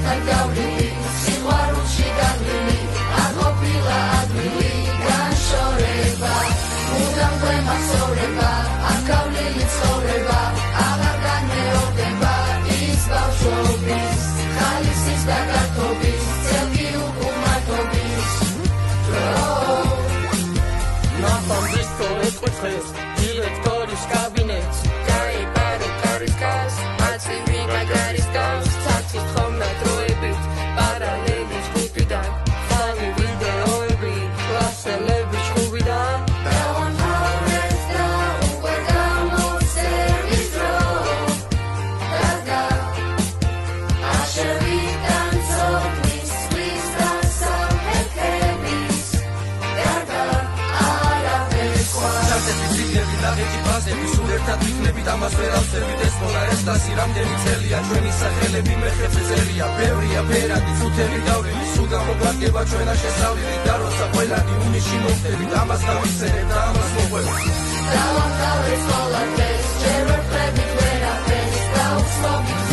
ერთად გავლილი სიყვარულში განვლილი არ ყოფილა ადვილი განშორება მუდამ გვემახსოვრება არ გავლილი ცხოვრება აღარ განმეორდება ის ბავშვობის ხალისის და გართობის წელკი უკუმართობის ნახავდეს თორეწყვის დირექტორის კაბინეტს გაიბარო კარის გას აცივი მაგარის გავს ცაცით ხომნა დროებით პარალელის ჯგუფიდან ხალი ვიდეოები კლასელების ჯგუფიდან დავამთავრეთ და უკვე გამოსცემის დრო დადგა არ შევიტანცობ მისთვის და სამხერხების დარგა არაფერს სხვა ლაღეთი ფაზები სულ ერთად ვიქნებით ამას ვერ ავსებით ეს ყველა ეს დასი რამდენი წელია ჩვენი სახელები მეხებზე წერია ბევრია ფერადი წუთები გავლილი სულ გამოგვადგება ჩვენა შესავლილი და როცა ყველანი უნიში მოხდებით ამას გავიხსენებ და ამას მოყვებით დავამთავრეთ ყველა დღეს ჯერ ვერ ხვდებით ვერაფერს და უცნობი